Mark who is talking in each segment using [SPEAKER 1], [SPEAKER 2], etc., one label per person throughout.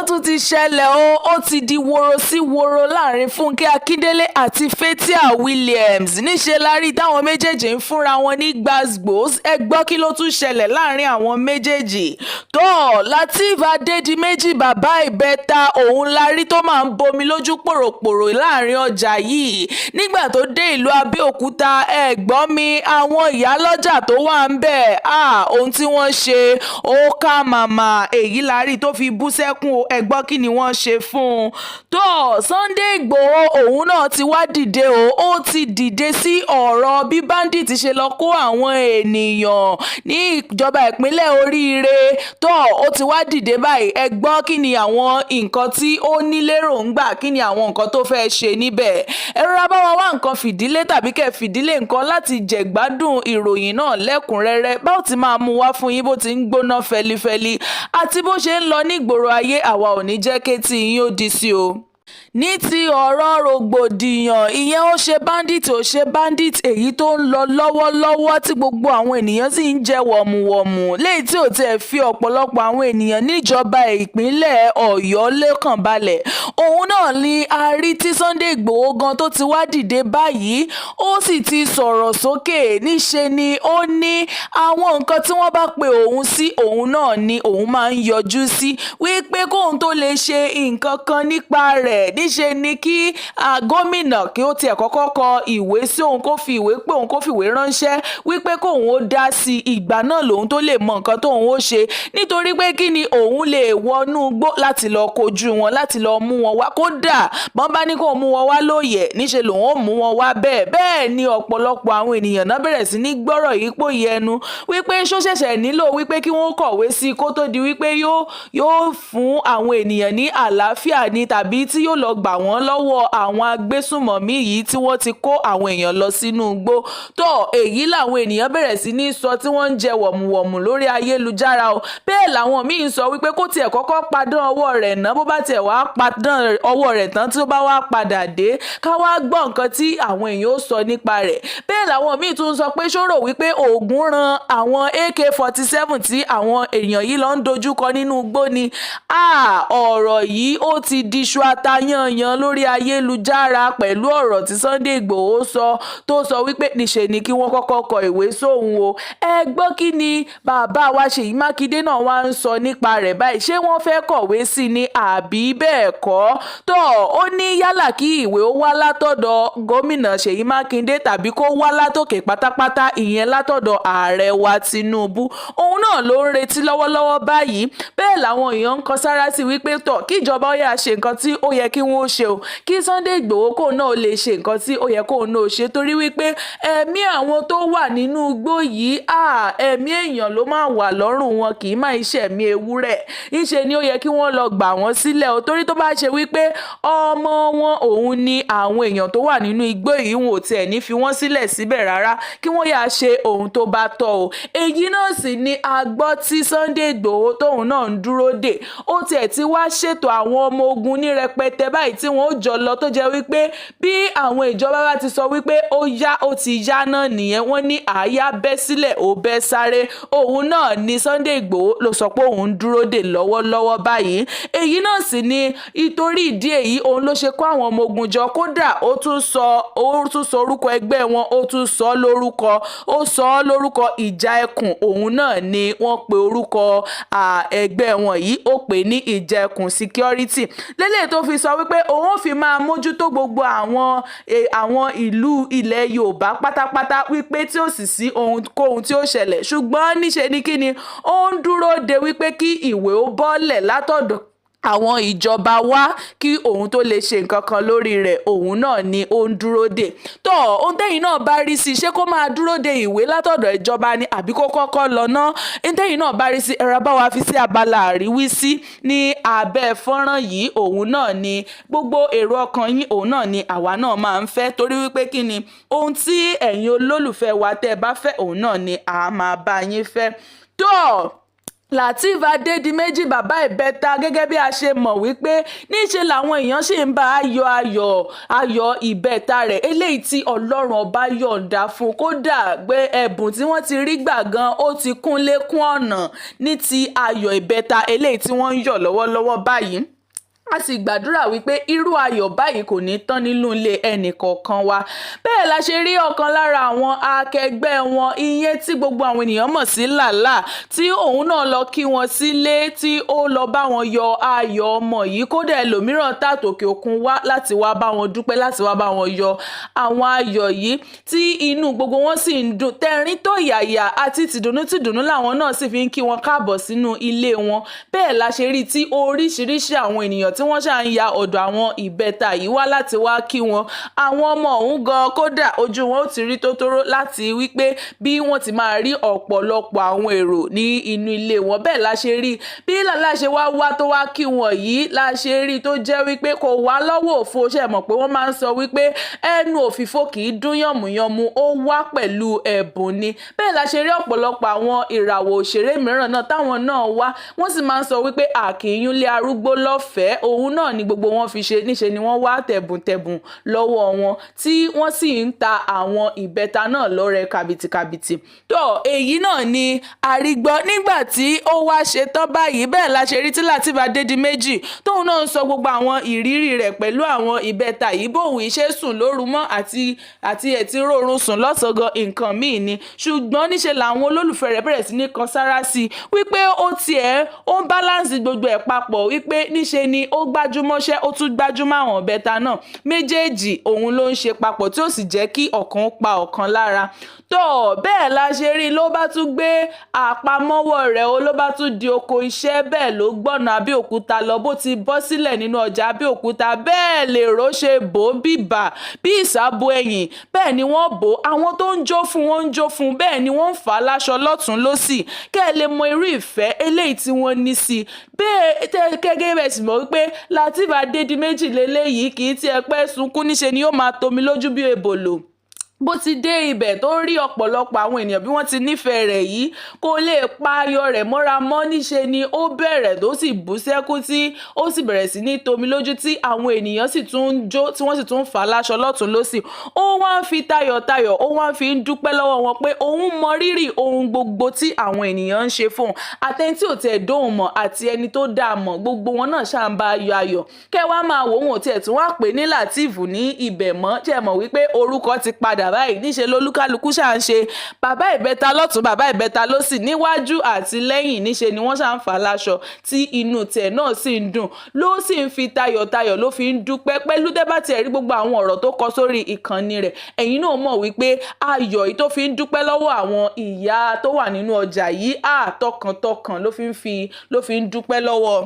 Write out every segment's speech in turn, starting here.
[SPEAKER 1] tún ti ṣẹlẹ̀ ó ti di woro sí woro láàrin Funke Akindele àti Fathia Williams. Níṣẹ́ la rí táwọn méjèèjì ń fúnra wọn ní gbàgbós. Ẹ gbọ́ kí ló tún ṣẹlẹ̀ láàrin àwọn méjèèjì. tó Lateef Adedimeji bàbá ìbẹ́ta òun la rí tó máa ń bomi lójú pòròpòrò láàrin ọjà yìí nígbà tó dé ìlú Abeokuta. Ẹ gbọ́ mi, àwọn ìyálọ́jà tó wà ń bẹ̀ ohun tí wọ́n ṣe ó ká màmá. Èyí la rí tó fi bú sẹ́kún. Ẹ gbọ́ kí ni wọ́n ṣe fún un. Sunday Igboho òun náà ti wá dìde ó ti dìde sí ọ̀rọ̀ bí bandit ṣe lọ kó àwọn ènìyàn ní ìjọba ìpínlẹ̀ Oríire. Ó ti wá dìde báyìí. Ẹ gbọ́ kí ni àwọn nǹkan tí ó ní léròǹgbà, kí ni àwọn nǹkan tó fẹ́ ṣe níbẹ̀. Ẹ rọra bá wa wá nǹkan fìdílé tàbí kẹ́ fìdílé nǹkan láti jẹ̀gbádùn ìròyìn náà lẹ́kùnrẹ́rẹ́. Báwo ti máa mú wá fún yín bó ti ń gbóná fẹlifẹli àti bó ṣe ń lọ nígboro ayé. Àwa ò ní jẹ́ kétí yín ó di sí o. Ní ti ọ̀rọ̀ rògbòdìyàn, ìyẹn ó ṣe bandit ó ṣe bandit èyí tó ń lọ lọ́wọ́lọ́wọ́ tí gbogbo àwọn ènìyàn sì ń jẹ wọ̀mùwọ̀mù léyìí tí ò tiẹ̀ fi ọ̀pọ̀lọpọ̀ àwọn ènìyàn níjọba ìpínlẹ̀ Ọ̀yọ́ lẹ́kàn balẹ̀. Òun náà ni a rí tí Sunday Igboho gan tó ti wá dìde báyìí. Ó sì ti sọ̀rọ̀ sókè. Níṣe ni ó ní àwọn nǹkan tí wọ́n bá pe òun sí òun náà ni òun máa ń yọjú sí wípé kóun tó lè ṣe nǹkan kan nípa rẹ̀. Níṣe ni kí gómìnà kí ó tiẹ̀ kọ́kọ́ kọ ìwé sí òun, kó fi ìwé pé òun, kó fi ìwé ránṣẹ́ wípé kóun ó dá sí ìgbà náà lòun tó lè mọ nǹkan tóun ó ṣe. Nítorí pé kí ni òun lè wọnú igbó láti lọ kojú wọn, láti lọ mú wọn wá. Kódà bọ́n bá ní kóun mú wọn wá lóye, níṣe lòun ó mú wọn wá bẹ́ẹ̀. Bẹ́ẹ̀ ni ọ̀pọ̀lọpọ̀ àwọn ènìyàn náà bẹ̀rẹ̀ sí ní gbọ́rọ̀ yìí pò yẹnu wípé ṣó ṣẹ̀ṣẹ̀ nílò wípé kí wọ́n kọ̀wé sí kó tó di wípé yóò fún àwọn ènìyàn ní àlàáfíà ni, tàbí tí yóò lọ gbà wọ́n lọ́wọ́ àwọn agbésùmọ̀mí yìí tí wọ́n ti kó àwọn èèyàn lọ sínú igbó. Èyí làwọn ènìyàn bẹ̀rẹ̀ sí ní sọ tí wọ́n ń jẹ wọ̀mùwọ̀mù lórí ayélujára o. Bẹ́ẹ̀ làwọn míì ń sọ wípé kó tiẹ̀ kọ́kọ́ padán ọwọ́ rẹ̀ ná, bó bá tiẹ̀ wá padán ọwọ́ rẹ̀ tán tí ó bá wá padà dé ká wá gbọ́ nǹkan tí àwọn èèyàn ó sọ nípa rẹ̀. Bẹ́ẹ̀ làwọn míì tún sọ pé ṣó rò wípé Ògún ran àwọn AK-47 tí àwọn èèyàn yìí lọ ń dojúkọ nínú igbó ni. Ọ̀rọ̀ yìí ó ti di iṣu atayanyan lórí ayélujára pẹ̀lú ọ̀rọ̀ tí Sunday Igboho sọ tó sọ wípé níṣe ni kí wọ́n kọ́kọ́ kọ ìwé sóhun o. Ẹ gbọ́ kí ni bàbá wa Ṣèyí Mákindé náà wá ń sọ nípa rẹ̀ báyìí. Ṣé wọ́n fẹ́ kọ̀wé sí ni àbí bẹ́ẹ̀ kọ́? Ó ní yálà kí ìwé ó wá látọ̀dọ̀ gómìnà Ṣèyí Mákindé tàbí kó wá látòkè pátápátá, ìyẹn látọ̀dọ̀ ààrẹ wa Tinubu. Òun náà ló ń retí lọ́wọ́lọ́wọ́ báyìí. Bẹ́ẹ̀ làwọn èèyàn ń kọ sára sí wípé kí ìjọba ó yá ṣe nǹkan tí ó yẹ kí wọ́n ṣe o, kí Sunday Igboho kò náà lè ṣe nǹkan tí ó yẹ kó náà ṣe. Torí wípé ẹ̀mí àwọn tó wà nínú igbó yìí ẹ̀mí èèyàn ló máa wà lọ́rùn wọn, kì í máa iṣẹ́ ẹ̀mí ewúrẹ́. Níṣe ni ó yẹ kí wọ́n lọ gbà wọ́n sílẹ̀ o. Torí tó bá ṣe wípé ọmọ wọn òun ni àwọn èèyàn tó wà nínú igbó yìí, wọn ò tiẹ̀ ní fi wọ́n sílẹ̀ síbẹ̀ rárá, kí wọ́n yà ṣe ohun tó bá tọ́ o. Èyí náà sì ni a gbọ́ tí Sunday Igboho tóun náà ń dúró dè. Ó tiẹ̀ ti wá ṣètò àwọn ọmọ ogun ní rẹpẹtẹ báyìí tí wọ́n ó jọ lọ, tó jẹ́ wípé bí àwọn ìjọba bá ti sọ wípé ó ti yá náà nìyẹn. Wọ́n ní àáyá bẹ́ sílẹ̀ ó bẹ́ sáré. Òun náà ni Sunday Igboho ló sọ pé òun dúró dè lọ́wọ́lọ́wọ́ báyìí. Èyí náà sì ni ìtorí ìdí èyí òun ló ṣe kó àwọn ọmọ ogun jọ. Kódà ó tún sọ orúkọ ẹgbẹ́ wọn, ó tún sọ lórúkọ ìjà ẹkùn. Òun náà ni wọ́n pe orúkọ ẹgbẹ́ wọn yìí, ó pè ní ìjà ẹkùn security. Lélẹ̀ tó fi sọ wípé òun fi máa mójútó gbogbo àwọn ìlú ilẹ̀ Yorùbá pátápátá, wípé tí ó sì sí ohunkóhun tí ó ṣẹlẹ̀. Ṣùgbọ́n níṣe ni kí ni ó ń dúró de wípé kí ìwé ó bọ́lẹ̀ látọ̀dọ̀ àwọn ìjọba wá kí òun tó lè ṣe nǹkan kan lórí rẹ̀. Òun náà ni ó ń dúró dè. Ohun tẹ́yìn náà bá rí sí, ṣé kó máa dúró de ìwé látọ̀dọ̀ ìjọba ni àbí kó kọ́kọ́ lọ ná? Ohun tẹ́yìn náà bá rí sí, ẹ̀rọ bá wa fi sí abala àríwísí ní abẹ́ fọ́nrán yìí. Òun náà ni gbogbo èrò ọkàn yín, òun náà ni àwa náà máa ń fẹ́. Torí wípé kí ni ohun tí ẹ̀yin olólùfẹ́ wa tẹ́ ẹ bá fẹ́, òun náà ni a máa bá yín fẹ́. Lateef Adedimeji bàbá ìbẹ́ta gẹ́gẹ́ bí a ṣe mọ̀ wípé níṣe làwọn èèyàn ṣì ń bá ayọ̀ ìbẹ́ta rẹ̀ eléyìí tí Ọlọ́run ọba yọ̀ǹda fún, kódà gbé ẹ̀bùn tí wọ́n ti rí gbà gan ó ti kún lékún ọ̀nà ní ti ayọ̀ ìbẹ́ta eléyìí tí wọ́n ń yọ̀ lọ́wọ́lọ́wọ́ báyìí. A sì gbàdúrà wípé irú ayọ̀ báyìí kò ní tán nínú ilé ẹnì kọ̀ọ̀kan wa. Bẹ́ẹ̀ la ṣe rí ọ̀kan lára àwọn akẹgbẹ́ wọn, ìyẹn tí gbogbo àwọn ènìyàn mọ̀ sí Lala, tí òun náà lọ kí wọn sílé, tí ó lọ bá wọn yọ ayọ̀ ọmọ yìí, kódà ẹlòmíràn tàtòkè òkun wá láti wá bá wọn dúpẹ́, láti wá bá wọn yọ àwọn ayọ̀ yìí, tí inú gbogbo wọn sì ń dùn, tẹ̀rín tọ̀yàyà àti tìdùnnú làwọn náà sì fi ń kí wọn káàbọ̀ sínú ilé wọn. Bẹ́ẹ̀ la ṣe rí tí oríṣiríṣi àwọn ènìyàn tí wọ́n ṣà ń ya ọ̀dọ̀ àwọn ìbẹ́ta yìí wá láti wá kí wọn. Àwọn ọmọ ọ̀hún gan kódà ojú wọn ó ti rí tótóró láti wípé bí wọ́n ti máa rí ọ̀pọ̀lọpọ̀ àwọn èrò ní inú ilé wọn. Bẹ́ẹ̀ la ṣe rí bí Lálá ṣe wá tó wá kí wọn yìí, la ṣe rí tó jẹ́ wípé kò wá lọ́wọ́ òfo. Ṣe mọ̀ pé wọ́n máa ń sọ wípé ẹnu òfìfo kì í dún yànmùyànmù, ó wá pẹ̀lú ẹ̀bùn ni. Bẹ́ẹ̀ la ṣe rí ọ̀pọ̀lọpọ̀ àwọn ìràwọ̀ òṣèré mìíràn náà táwọn náà wá, wọ́n sì máa ń sọ wípé àkìyúnlé arúgbó lọ́fẹ̀ẹ́, òun náà ni gbogbo wọn fi ṣe, níṣe ni wọ́n wá tẹ̀bùntẹ̀bùn lọ́wọ́ wọn, tí wọ́n sì ń ta àwọn ìbẹ́ta náà lọ́rẹ kàbìtìkàbìtì. Tó èyí náà ni àrígbọ́ nígbà tí ó wá ṣe tán báyìí. Bẹ́ẹ̀ la ṣe rí tí Lateef Adedimeji tóun náà ń sọ gbogbo àwọn ìrírí rẹ̀ pẹ̀lú àwọn ìbẹ́ta yìí, bóun ìṣe sùn lóru mọ́ àti ẹ̀ tí rọrùn sùn lọ́sọ̀gàn nǹkan míì ni, ṣùgbọ́n níṣe làwọn olólùfẹ́ rẹ̀ bẹ̀rẹ̀ sí ní kan sára sí wípé ó ń báláǹsì gbogbo ẹ̀ papọ̀, wípé níṣe ni ó gbájúmọ́ṣẹ́, ó tún gbájúmọ́ àwọn ìbẹ́ta náà méjèèjì, òun ló ń ṣe papọ̀ tí ó sì jẹ́ kí ọ̀kan pa ọ̀kan lára. Tó bẹ́ẹ̀ la ṣe rí ló bá tún gbé àpamọ́wọ́ rẹ̀ ló bá tún di oko iṣẹ́, bẹ́ẹ̀ ló gbọ̀nà Abeokuta lọ. Bó ti bọ́ sílẹ̀ nínú ọjà Abeokuta, bẹ́ẹ̀ lèrò ṣe bò bíbà bí ìsàbò ẹ̀yìn, bẹ́ẹ̀ ni wọ́n bò, àwọn tó ń jó fún wọn ń jó fún, bẹ́ẹ̀ ni wọ́n ń fà á láṣọ lọ́tún lósì, kẹ́ ẹ lè mọ irú ìfẹ́ eléyìí tí wọ́n ní sí i. Bẹ́ẹ̀ gẹ́gẹ́ bẹ́ẹ̀ sì mọ̀ wípé Lateef Adedimeji lélẹ́yìí kì í tiẹ̀ pẹ́ sunkún, níṣe ni ó máa tomi lójú bí ebòlò. Bó ti dé ibẹ̀ tó rí ọ̀pọ̀lọpọ̀ àwọn ènìyàn bí wọ́n ti nífẹ̀ẹ́ rẹ̀ yìí, kò lè pa ayọ̀ rẹ̀ mọ́ra mọ́, níṣe ni ó bẹ̀rẹ̀ tó sì bú sẹ́kún, tí ó sì bẹ̀rẹ̀ sí ní tomi lójú, tí àwọn ènìyàn sì tún ń jó, tí wọ́n sì tún ń fà á láṣọ lọ́tún lósì. Ó wá ń fi tayọ̀tayọ̀, ó wá ń fi ń dúpẹ́ lọ́wọ́ wọn pé òun mọ rírì ohun gbogbo tí àwọn ènìyàn ń ṣe fún un, àtẹni tí ò tiẹ̀ dóhùn mọ̀ àti ẹni tó dáa mọ̀, gbogbo wọn náà ṣáà ń bá ayọ̀. Kẹ́ wá máa wò wọn ò tiẹ̀ tún wá pè ní Lateef ní ibẹ̀ mọ́, ṣé ẹ mọ̀ wípé orúkọ ti padà báyìí, níṣe lolúkálukú ṣà ń ṣe bàbá ìbẹ́ta lọ́tún bàbá ìbẹ́ta lósì, níwájú àti lẹ́yìn, níṣe ni wọ́n ṣà ń fà á láṣọ, tí inú tẹ̀ náà sì ń dùn, ló sì ń fi tayọ̀tayọ̀ ló fi ń dúpẹ́ pẹ̀lú dẹ́bàtì ẹ̀rí gbogbo àwọn ọ̀rọ̀ tó kọ sórí ìkànnì rẹ̀. Ẹ̀yin náà mọ̀ wípé ayọ̀ yìí tó fi ń dúpẹ́ lọ́wọ́ àwọn ìyá tó wà nínú ọjà yìí, tọkàntọkàn ló fi ń dúpẹ́ lọ́wọ́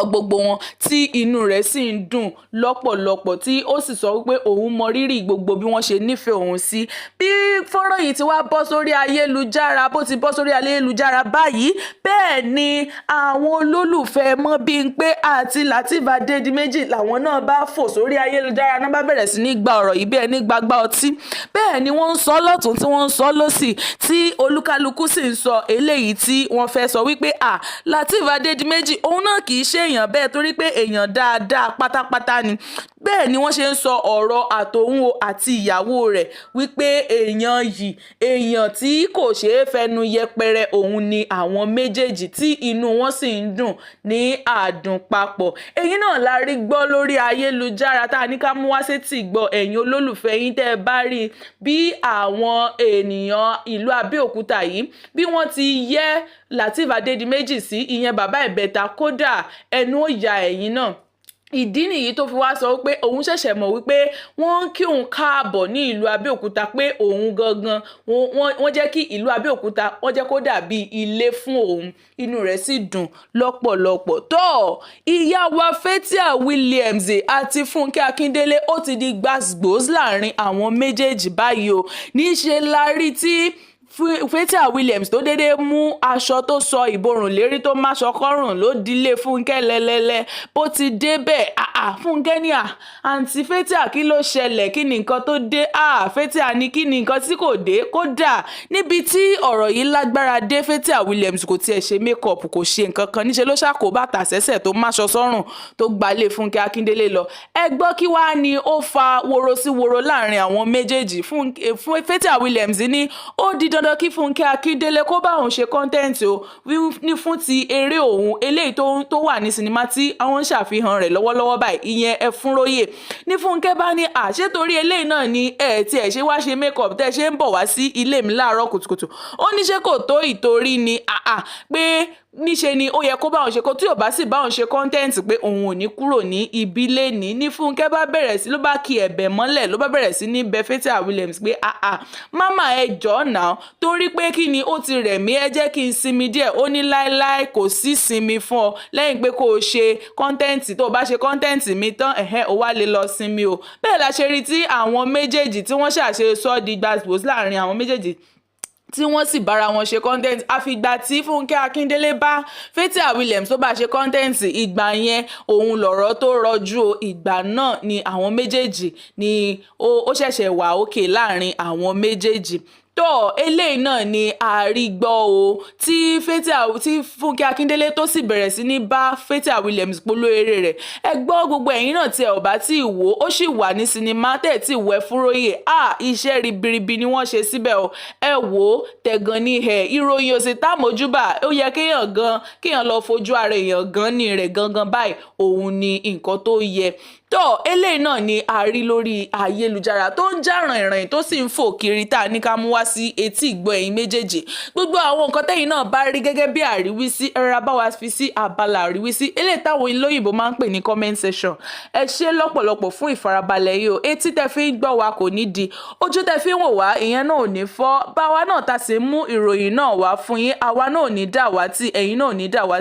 [SPEAKER 1] gbogbo wọn, tí inú rẹ̀ sì ń dùn lọ́pọ̀lọpọ̀, tí ó sì sọ wípé òun mọ rírì gbogbo bí wọ́n ṣe nífẹ̀ẹ́ òun sí. Bí fọ́nrán yìí ti wá bọ́ sórí ayélujára, bó ti bọ́ sórí ayélujára báyìí, bẹ́ẹ̀ ni àwọn olólùfẹ́ Mobimpe àti Lateef Adedimeji làwọn náà bá fò sórí ayélujára, náà bá bẹ̀rẹ̀ sí ní gba ọ̀rọ̀ yìí bí ẹni gbagba ọtí. Bẹ́ẹ̀ ni wọ́n ń sọ lọ́tún tí wọ́n ń sọ lósì, tí olúkálukú sì ń sọ eléyìí tí wọ́n fẹ́ sọ wípé Lateef Adedimeji òun náà kì í ṣe èèyàn bẹ́ẹ̀, torí pé èèyàn dáadáa pátápátá ni. Bẹ́ẹ̀ ni wọ́n ṣe ń sọ ọ̀rọ̀ àtòun àti ìyàwó rẹ̀ wípé èèyàn yìí, èèyàn tí kò ṣeé fẹnu yẹpẹrẹ òun ni àwọn méjèèjì, tí inú wọn sì ń dùn ní àdùn papọ̀. Èyí náà la rí gbọ́ lórí ayélujára tá a ní ká mú wá sétí gbọ́ ẹ̀yin olólùfẹ́ yín, tẹ́ ẹ bá rí bí àwọn ènìyàn ìlú Abeokuta yìí bí wọ́n ti yẹ́ Lateef Adedimeji sí, ìyẹn bàbá ìbẹ́ta, kódà ẹnu ó ya ẹ̀yin náà. Ìdí nìyí tó fi wá sọ wípé òun ṣẹ̀ṣẹ̀ mọ̀ wípé wọ́n ń kí òun káàbọ̀ ní ìlú Abeokuta, pé òun gangan wọ́n jẹ́ kí ìlú Abeokuta wọ́n jẹ́ kó dàbí ilé fún òun, inú rẹ̀ sì dùn lọ́pọ̀lọpọ̀. Tó ìyá wa Fathia àti Funke Akindele ó ti di gbàgbós láàrin àwọn méjèèjì báyìí o. Níṣe la rí tí Fathia tó dédé mú aṣọ tó sọ ìborùn lérí tó máṣọ kọ́rùn ló dilé Funke lẹ́lẹ́lẹ́, bó ti débẹ̀ Funke ní àǹtí Fathia kí ló ṣẹlẹ̀, kí ni nǹkan tó dé? Fathia ní kí ni nǹkan tí kò dé, kódà níbi tí ọ̀rọ̀ yìí lágbára dé, Fathia Williams kò tiẹ̀ ṣe make-up, kò ṣe nǹkan kan, níṣẹ́ ló ṣàkó bàtà sẹ́sẹ̀ tó máṣọ sọ́rùn tó gbalé Funke Akindele lọ. Ẹ gbọ́ kí wá ni ó fa woro sí woro láàrin àwọn méjèèjì. Fathia Williams ní ó di dandan kí Funke Akindele kó bá òun ṣe content o ní fún ti eré òun eléyìí tó wà ní sinimá tí àwọn ń ṣàfihàn rẹ̀ lọ́wọ́lọ́wọ́ báyìí, ìyẹn Ẹfúnróyè. Ní Funke bá ní ṣé torí eléyìí náà ni tí ẹ ṣe wá ṣe make-up tẹ́ ṣe ń bọ̀ wá sí ilé mi láàárọ̀ kùtùkùtù. Ó ní ṣé kò tó ìtorí ni pé níṣe ni ó yẹ kó bá òun ṣe kó tí ò bá sì bá òun ṣe content pé òun ò ní kúrò ní ibi lẹ́ni. Ní Funke bá bẹ̀rẹ̀ sí ló bá ki ẹ̀bẹ̀ mọ́lẹ̀, ló bá bẹ̀rẹ̀ sí ní bẹ Fathia Williams pé mama ẹ jọ̀ọ́ náà, torí pé kí ni ó ti rẹ̀ mí, ẹ jẹ́ kí n sinmi díẹ̀. Ó ní láéláé kò sí sinmi fún ọ lẹ́yìn pé kó o ṣe content, tó o bá ṣe content mi tán ó wá lè lọ sinmi o. Bẹ́ẹ̀ la ṣe rí tí àwọn méjèèjì tí wọ́n ṣàṣe sọ́ di gbàgbós láàrin àwọn méjèèjì tí wọ́n sì bára wọn ṣe content. Àfìgbà tí Funke Akindele bá Fathia Williams tó bá ṣe content, ìgbà yẹn òun lọ̀rọ̀ tó rọjú o. Ìgbà náà ni àwọn méjèèjì ni ó ṣẹ̀ṣẹ̀ wà òkè láàrin àwọn méjèèjì. tó eléyìí náà ni àrígbọ́ o tí Funke Akindele tó sì bẹ̀rẹ̀ sí ní bá Fathia Williams polówó eré rẹ̀. Ẹ gbọ́ gbogbo ẹ̀yin náà tí ẹ ò bá tí ì wò ó sì wà ní sinimá tẹ̀ tí ìwọ Ẹfúnróyè iṣẹ́ ribiribi ni wọ́n ṣe síbẹ̀ o. Ẹ wò ó tẹ̀gàn ní ìròyìn òsì tá mójúbà ó yẹ kéèyàn lọ fojú ara èèyàn gan ní rẹ̀ gangan báyìí òun ni nǹkan tó yẹ. tó eléyìí náà ni a rí lórí ayélujára tó ń já ràìnràìn tó sì ń fò kiri tá a ní ká mú wá sí etí ìgbọ́ ẹ̀yin méjèèjì. Gbogbo àwọn nǹkan tẹ́yin náà bá rí gẹ́gẹ́ bí àríwísí ẹ̀rọ bá wa fi sí abala àríwísí eléyìí táwọn olóyìnbó máa ń pè ní comment section. Ẹ ṣé lọ́pọ̀lọpọ̀ fún ìfarabalẹ̀ yìí o. Etí tẹ fi ń gbọ́ wa kò ní di, ojú tẹ fi ń wò wá ìyẹn náà ò ní fọ́. Báwa náà ta sì mú ìròyìn náà wá fún yín, àwa náà ò ní dàwátì, ẹ̀yin náà ò ní dàwátì.